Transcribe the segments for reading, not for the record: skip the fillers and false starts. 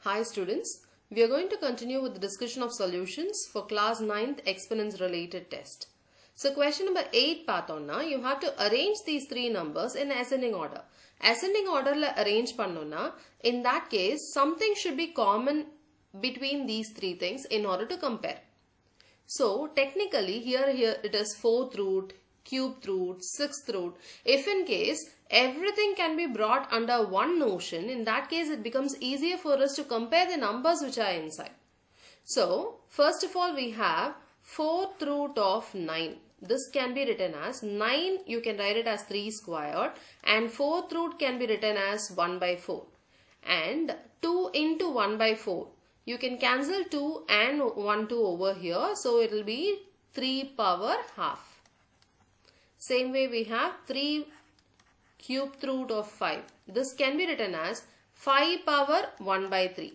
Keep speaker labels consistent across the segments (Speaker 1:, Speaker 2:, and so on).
Speaker 1: Hi students, we are going to continue with the discussion of solutions for class 9th exponents related test. So question number 8 பார்த்தோம்னா you have to arrange these three numbers in ascending order. Ascending order la arrange பண்ணோம்னா in that case something should be common between these three things in order to compare. So technically here it is 4th root, cubed root, 6th root. If in case everything can be brought under one notion, in that case it becomes easier for us to compare the numbers which are inside. So first of all we have 4th root of 9. This can be written as 9, you can write it as 3 squared, and 4th root can be written as 1 by 4. And 2 into 1 by 4. You can cancel 2 and 1 2 over here, so it will be 3 power half. Same way we have 3 cubed root of 5. This can be written as 5 power 1 by 3.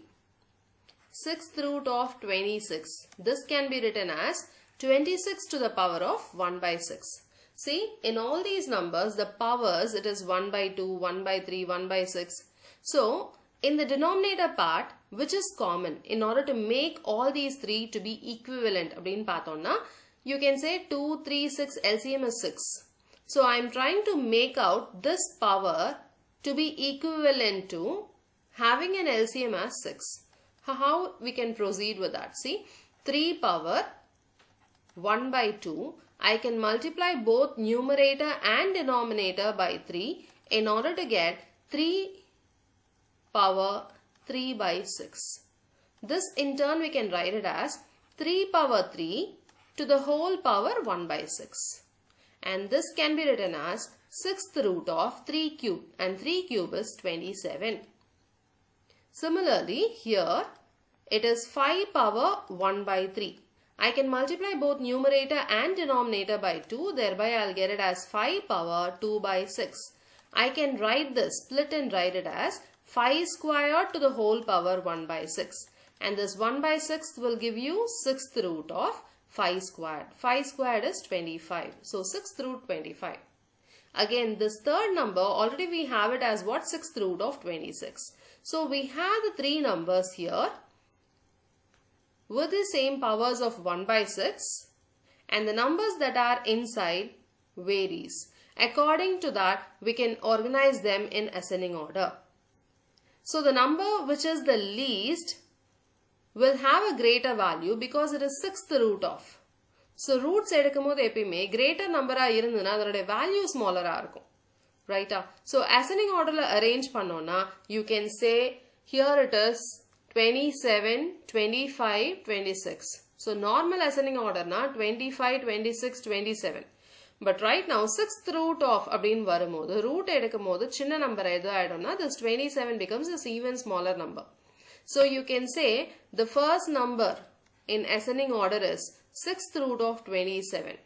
Speaker 1: 6th root of 26. This can be written as 26 to the power of 1 by 6. See, in all these numbers, the powers, it is 1 by 2, 1 by 3, 1 by 6. So, in the denominator part, which is common, in order to make all these three to be equivalent, you can say 2, 3, 6, LCM is 6. So, I am trying to make out this power to be equivalent to having an LCM as 6. How we can proceed with that? See, 3 power 1 by 2, I can multiply both numerator and denominator by 3 in order to get 3 power 3 by 6. This in turn we can write it as 3 power 3 to the whole power 1 by 6. And this can be written as 6th root of 3 cube, and 3 cube is 27. Similarly, here it is 5 power 1 by 3. I can multiply both numerator and denominator by 2, thereby I'll get it as 5 power 2 by 6. I can write this, split and write it as 5 squared to the whole power 1 by 6. And this 1 by 6 will give you 6th root of 5 squared. 5 squared is 25. So 6th root 25. Again, this third number, already we have it as what? 6th root of 26. So we have the three numbers here with the same powers of 1 by 6, and the numbers that are inside varies. According to that, we can organize them in ascending order. So the number which is the least will have a greater value because it is 6th root of. So roots edukumbodhu eppiyume greater number ah irunduna adanoda value smaller ah irukum. Right? So ascending order la arrange pannona, you can say here it is 27, 25, 26. So normal ascending order na 25, 26, 27. But right now 6th root of abdin varumbodhu root edukumbodhu chinna number edu aidumna this 27 becomes a even smaller number. So you can say the first number in ascending order is 6th root of 27.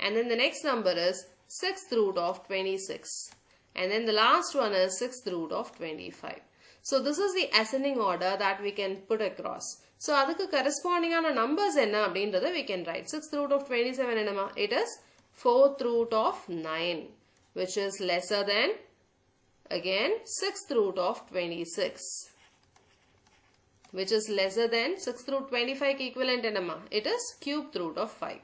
Speaker 1: And then the next number is 6th root of 26. And then the last one is 6th root of 25. So this is the ascending order that we can put across. So adukku corresponding ana numbers enna abindradha we can write. 6th root of 27 enama? It is 4th root of 9, which is lesser than, again, 6th root of 26, which is lesser than 6th root 25 equivalent enama? It is cubed root of 5.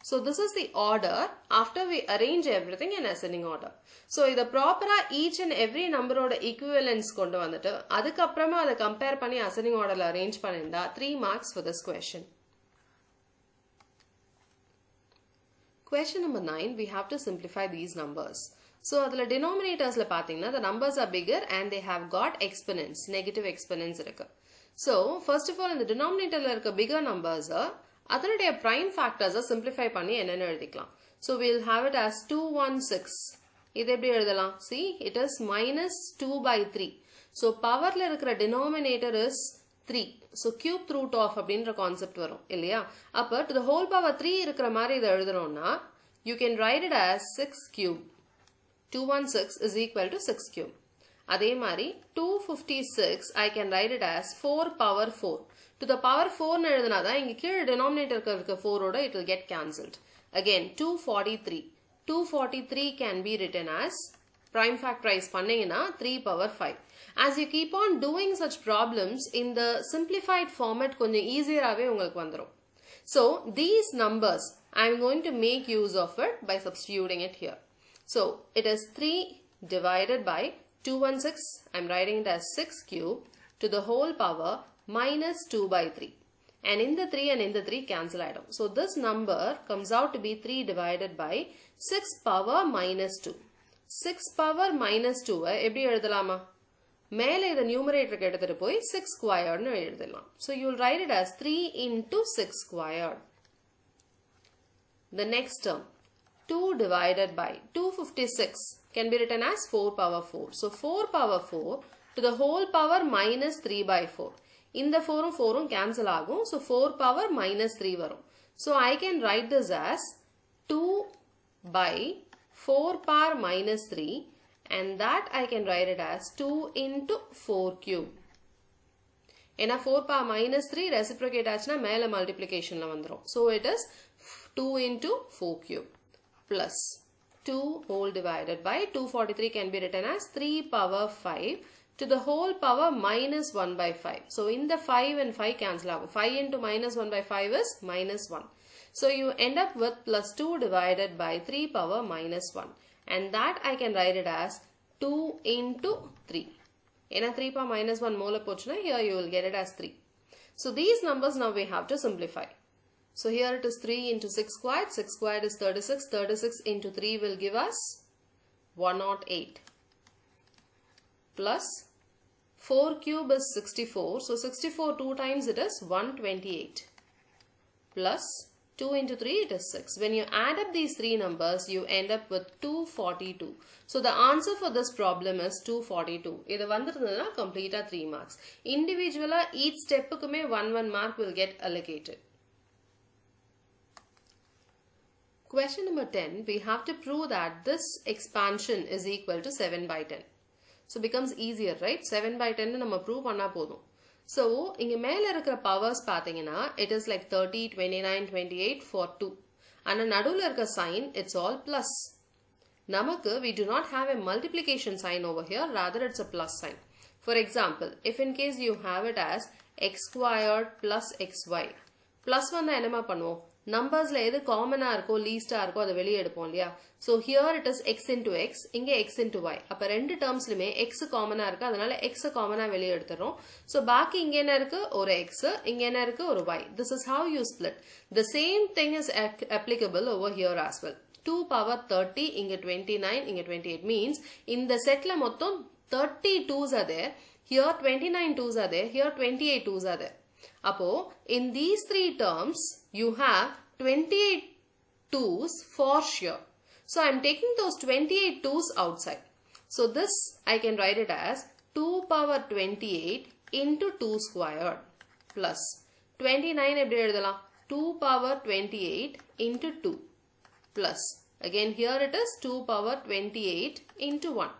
Speaker 1: So this is the order after we arrange everything in ascending order. So இத ப்ராப்பரா each and every number ஓட equivalence கொண்டு வந்துட்டு அதுக்கு அப்புறமா அதை compare பண்ணி ascending orderல arrange பண்ணிருந்தா 3 marks for this question. Question number 9, we have to simplify these numbers. So அதுல denominatorsல பாத்தீங்கன்னா the numbers are bigger and they have got exponents, negative exponents இருக்கு. So first of all in the denominatorல இருக்க bigger numbers அதனுடைய prime factors simplify பண்ணி என்னன்னு எழுதிக்கலாம். So we'll have it as 216. இது எப்படி எழுதலாம்? See, it is minus 2 by 3. So powerல இருக்கிற denominator is 3. So cube root of அப்படின்ற concept வரும் இல்லையா? அப்ப to the whole power 3 இருக்கிற மாதிரி இதை எழுதணும்னா you can write it as 6 cube. 216 is equal to 6 cube. அதே மாதிரி 256 I can write it as 4 power 4. To the power 4 னு எழுதுனாதா இங்க கீழ denominator இருக்க 4 ஓட it will get cancelled. Again 243. 243 can be written as prime factorize பண்ணீங்கன்னா 3 power 5. As you keep on doing such problems in the simplified format கொஞ்சம் easier-ஆவே உங்களுக்கு வந்துரும். So these numbers I am going to make use of it by substituting it here. So it is 3 divided by 216. I am writing it as 6 cube to the whole power minus 2 by 3. And in the 3 and in the 3 cancel item. So this number comes out to be 3 divided by 6 power minus 2. 6 power minus 2 எப்படி எழுதலாமா? மேலே இத numerator எடுத்துட்டு போய் 6 squared னு எழுதலாம். So you will write it as 3 into 6 squared. The next term 2 divided by 256 can be written as 4 power 4. So 4 power 4 to the whole power minus 3 by 4. இந்த 4 4 cancel ஆகும். So 4 power minus 3 வரும். So I can write this as 2 by 4 power minus 3 and that I can write it as 2 into 4 cube. ஏன்னா 4 power minus 3 reciprocate ஆச்சுனா மேல multiplicationல வந்துரும். So it is 2 into 4 cube plus 2 whole divided by 243 can be written as 3 power 5 to the whole power minus 1 by 5. So in the 5 and 5 cancel out. 5 into minus 1 by 5 is minus 1. So you end up with plus 2 divided by 3 power minus 1. And that I can write it as 2 into 3. In a 3 power minus 1 molar pochna, here you will get it as 3. So these numbers now we have to simplify. So here it is 3 into 6 squared. 6 squared is 36. 36 into 3 will give us 108. Plus 4 cube is 64. So 64 2 times it is 128. Plus 2 into 3 it is 6. When you add up these three numbers you end up with 242. So the answer for this problem is 242. இது வந்திருந்ததுனா complete 3 marks. Individually each step குமே 1 mark will get allocated. Question number 10, we have to prove that this expansion is equal to 7 by 10. So becomes easier, right? 7 by 10 நம்ம prove பண்ணா போதும். So இங்க மேல இருக்கிற powers பாத்தீங்கன்னா it is like 30, 29, 28 for 2. ஆனா நடுவுல இருக்க sign it's all plus. நமக்கு we do not have a multiplication sign over here, rather it's a plus sign. For example, if in case you have it as x squared plus xy. Plus வந்தா என்னமா பண்ணுவோம்? Numbersல எது காமனா இருக்கோ லீஸ்டா இருக்கோ அதை வெளியே எடுப்போம் இல்லையா? So here it is x into x, இங்க x into y. அப்ப ரெண்டு டேர்ம்ஸ்லயுமே x காமனா இருக்கு, அதனால x காமனா வெளியே எடுத்துறோம். So பாக்கி இங்க என்ன இருக்கு? ஒரு x, இங்க என்ன இருக்கு? ஒரு y. This is how you split. The same thing is applicable over here as well. 2 power 30, இங்க 29, இங்க 28 means இந்த செட்ல மொத்தம் 30 2s are there. Here 29 2s are there. Here 28 2s are there. Appo, in these three terms, you have 28 2s for sure. So, I am taking those 28 2s outside. So, this I can write it as 2 power 28 into 2 squared plus 29 எப்படி எழுதலாம்? 2 power 28 into 2 plus again here it is 2 power 28 into 1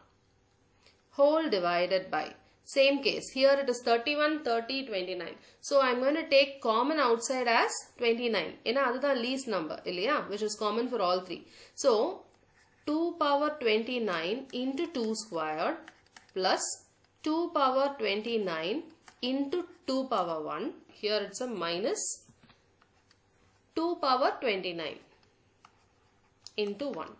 Speaker 1: whole divided by. Same case, here it is 31, 30, 29. So, I am going to take common outside as 29. ஏன்னா அதுதான் least number, இல்லையா? Which is common for all three. So, 2 power 29 into 2 squared plus 2 power 29 into 2 power 1. Here it's a minus 2 power 29 into 1.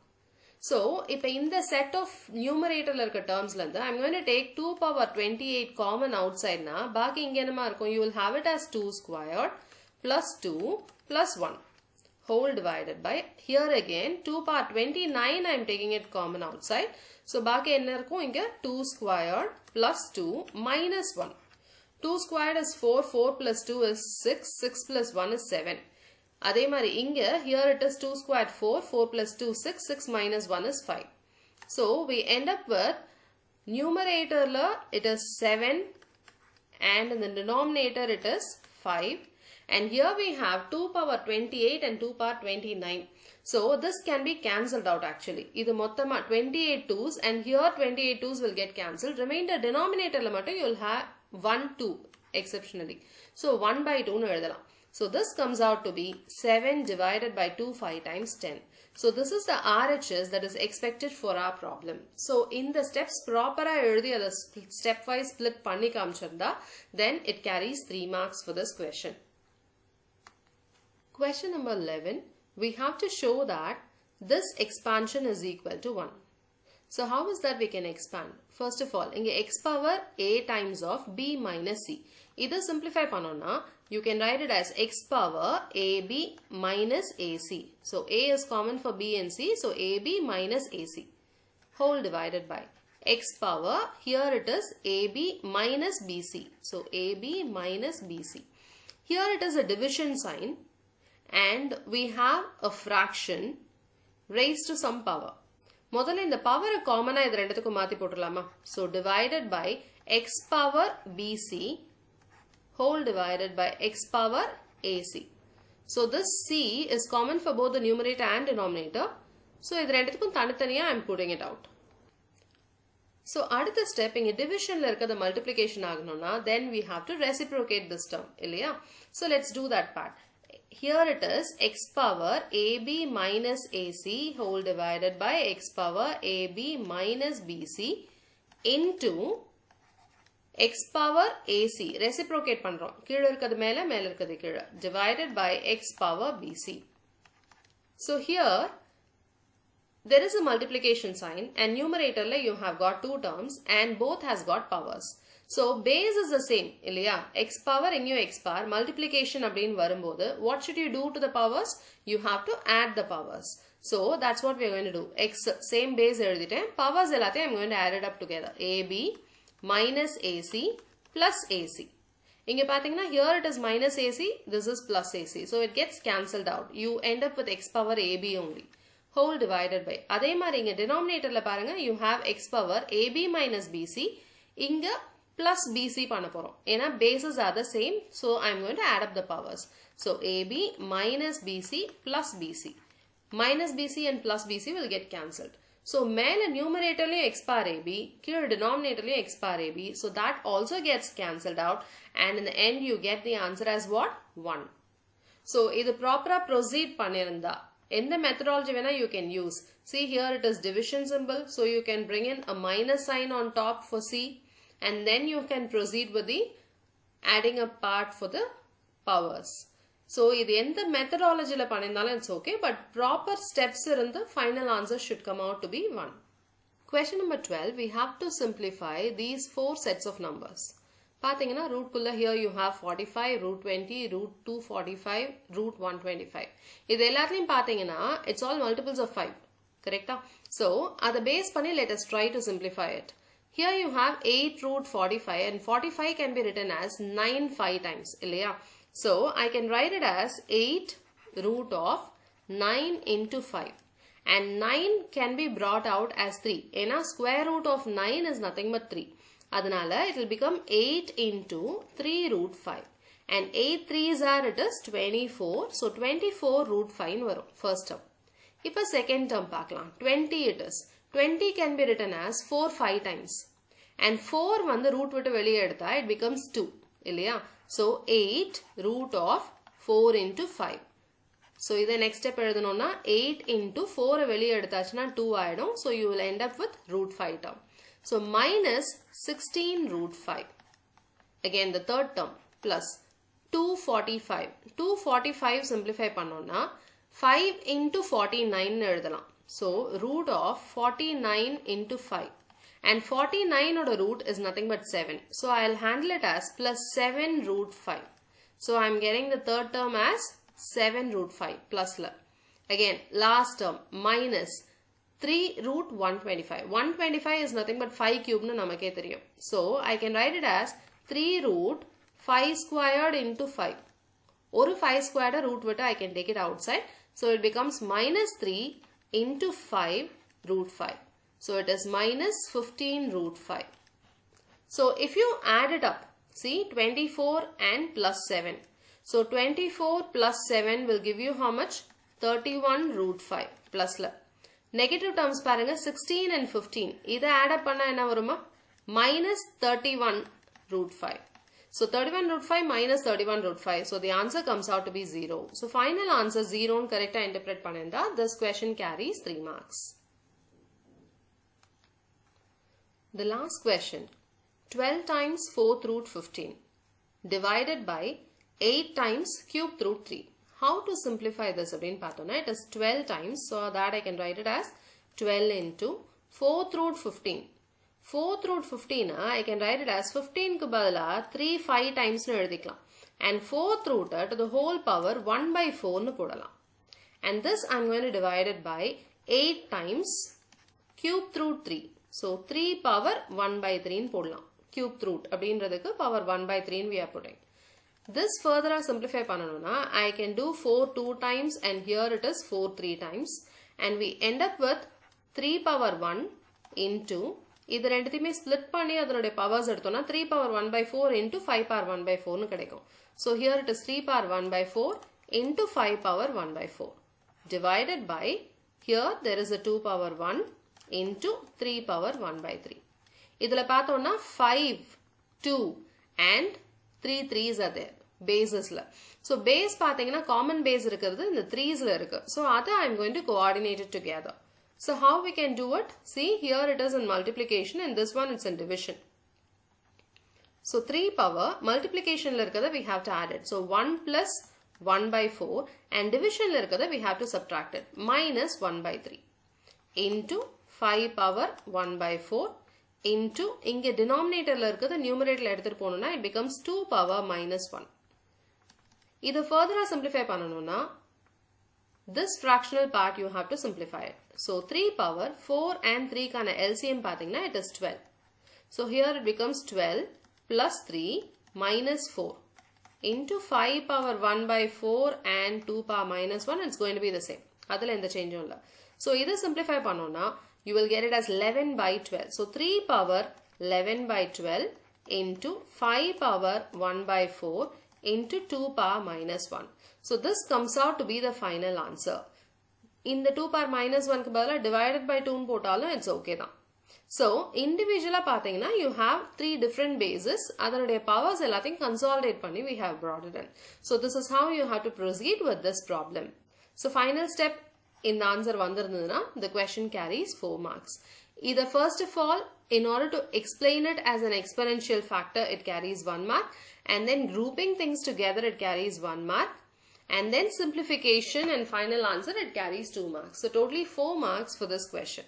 Speaker 1: So, இப்போ இந்த set of numeratorல இருக்க termsல இருந்து I'm going to take 2 power 28 common outside na பாக்கி இங்க என்னமா இருக்கும்? You will have it as 2 squared plus 2 plus 1 whole divided by. Here again 2 power 29 I am taking it common outside. So, பாக்கி என்ன இருக்கும்? இங்க 2 squared plus 2 minus 1. 2 squared is 4, 4 plus 2 is 6, 6 plus 1 is 7. அதே மாதிரி இங்க here it is 2 squared 4, 4 plus 2 6, 6 minus 1 is 5. So we end up with numeratorல it is 7 and in the denominator it is 5 and here we have 2 power 28 and 2 power 29. So this can be cancelled out actually. இது மொத்தமா 28 2s and here 28 2s will get cancelled. Remainder denominatorல மட்டும் you will have 1 2 exceptionally. So 1 by 2 னு எழுதலாம். So this comes out to be 7 divided by 2 5 times 10. So this is the RHS that is expected for our problem. So in the steps proper stepwise split panni kaamchirundha, then it carries 3 marks for this question. Question number 11, we have to show that this expansion is equal to 1. So how is that we can expand? First of all, inge x power a times of b minus c. Either simplify panona, you can write it as x power ab minus ac. So a is common for b and c, so ab minus ac whole divided by x power, here it is ab minus bc. So ab minus bc. Here it is a division sign and we have a fraction raised to some power. முதல்ல இந்த பவரை காமனா இது ரெண்டுத்துக்கும் மாத்தி போட்டுடலாமா? So divided by x power bc whole divided by x power ac. So this c is common for both the numerator and denominator. So இது ரெண்டுத்துக்கும் தனித்தனியா I am putting it out. So அடுத்த step இங்க divisionல இருக்கிறது multiplication ஆகணும்னா then we have to reciprocate this term இல்லையா? So let's do that part. Here it is x power ab minus ac whole divided by x power ab minus bc into x power ac. Reciprocate பண்றோம். கீழ இருக்கிறது மேல, மேல இருக்கிறது கீழ. Divided by x power bc. So here there is a multiplication sign and numerator you have got 2 terms and both has got powers. So base is the same இல்லையா? x power இங்கேயும் x power multiplication அப்படின்னு வரும்போது what should you do to the powers? You have to add the powers. So that's what we are going to do. X same base எழுதிட்டேன், powers எல்லாத்தையும் I'm going to add it up together. ab minus ac plus ac. இங்க பாத்தீங்கன்னா here it is minus ac, this is plus ac. So it gets cancelled out. You end up with x power ab only whole divided by. அதே மாதிரி இங்க denominatorல பாருங்க, you have x power ab minus bc, இங்க plus bc பண்ண போறோம். ஏன்னா bases are the same, so I am going to add up the powers. So ab minus bc plus bc. Minus bc and plus bc will get cancelled. So மேல numeratorலயும் x power ab, கீழ denominatorலயும் x power ab, so that also gets cancelled out and in the end you get the answer as what? 1. So இது proper proceed பண்ணிருந்தா எந்த methodology வேணா you can use. See here it is division symbol, so you can bring in a minus sign on top for c. And then you can proceed with the adding a part for the powers. So, இது எந்த methodology la பண்ணிருந்தாலும் it's okay, but proper steps irundha final answer should come out to be 1. Question number 12, we have to simplify these 4 sets of numbers. பாத்தீங்கன்னா root குள்ள here you have 45, root 20, root 245, root 125. இது எல்லாத்தையும் பாத்தீங்கன்னா it's all multiples of 5. Correcta? So, அதை base பண்ணி let us try to simplify it. Here you have 8 root 45 and 45 can be written as 9 5 times. Illaya? So I can write it as 8 root of 9 into 5. And 9 can be brought out as 3. Ena square root of 9 is nothing but 3. Adanala it will become 8 into 3 root 5. And 8 3s are it is 24. So 24 root 5 varum. First term. Ipa second term paakalam. 20 it is. 20 can be written as 4 5 times. And 4 வந்து root விட்டு வெளியே எடுத்தா it becomes 2. இல்லையா? So 8 root of 4 into 5. So இதை next step எழுதணும்னா 8 into 4 வெளியே எடுத்தாச்சுன்னா 2 ஆயிடும். So you will end up with root 5 term. So minus 16 root 5. Again the third term plus 245. 245 simplify பண்ணோம்னா 5 into 49 எழுதலாம். So root of 49 into 5 and 49 oda root is nothing but 7. So I'll handle it as plus 7 root 5. So I'm getting the third term as 7 root 5 plus la. Again last term minus 3 root 125. 125 is nothing but 5 cube nu namakke theriyum. So I can write it as 3 root 5 squared into 5. Oru 5 squared root vitta I can take it outside. So it becomes minus 3 into 5 root 5. So it is minus 15 root 5. So if you add it up, see 24 and plus 7. So 24 plus 7 will give you how much? 31 root 5 plus la. Negative terms paranga 16 and 15. Either add up panna enna varuma? Minus 31 root 5. So 31 root 5 minus 31 root 5. So the answer comes out to be 0. So final answer 0 and correct interpret panenda. This question carries 3 marks. The last question. 12 times 4th root 15 divided by 8 times cubed root 3. How to simplify this again, Patona? It is 12 times. So that I can write it as 12 into 4th root 15. 4th root 15, I can write it as 15 ku badala 3 5 times nu edutikalam. And 4th root to the whole power 1 by 4 nu podalam. And this I am going to divide it by 8 times cubed root 3. So 3 power 1 by 3 nu podalam. Cubed root abindradhukku power 1 by 3 we are putting. This further simplify pananona, I can do 4 2 times and here it is 4 3 times. And we end up with 3 power 1 into இது ரெண்டுத்தையுமே split பண்ணி அதனுடைய powers எடுத்தோம்னா 3 power 1 by 4 into 5 power 1 by 4 னு கிடைக்கும். So here it is 3 power 1 by 4 into 5 power 1 by 4 divided by here there is a 2 power 1 into 3 power 1 by 3. இதுல பார்த்தோம்னா 5 2 and 3 3s are there basesல. So base பாத்தீங்கன்னா common base இருக்கிறது இந்த 3sல இருக்கு. So அதை I am going to coordinate it together. So how we can do it? See, here it is in multiplication and this one it's in division. So 3 power multiplication we have to add it. So 1 plus 1 by 4 and division we have to subtract it. Minus 1 by 3 into 5 power 1 by 4 into inge denominator numerator it becomes 2 power minus 1. This further simplify pananona. This fractional part you have to simplify it. So 3 power 4 and 3 kana LCM pathina it is 12. So here it becomes 12 plus 3 minus 4 into 5 power 1 by 4 and 2 power minus 1. It's going to be the same. Adala indha change illa. So either simplify panona you will get it as 11 by 12. So 3 power 11 by 12 into 5 power 1 by 4 into 2 power minus 1. So this comes out to be the final answer. In the 2 power minus 1 divided by 2 potalum it's okay da. So individually pathina you have 3 different bases. Adanudaiya powers ellathing consolidate panni we have brought it in. So this is how you have to proceed with this problem. So final step in the answer vandirundhuna the question carries 4 marks. Either first of all in order to explain it as an exponential factor it carries 1 mark and then grouping things together it carries 1 mark. And then simplification and final answer it carries 2 marks. So totally 4 marks for this question.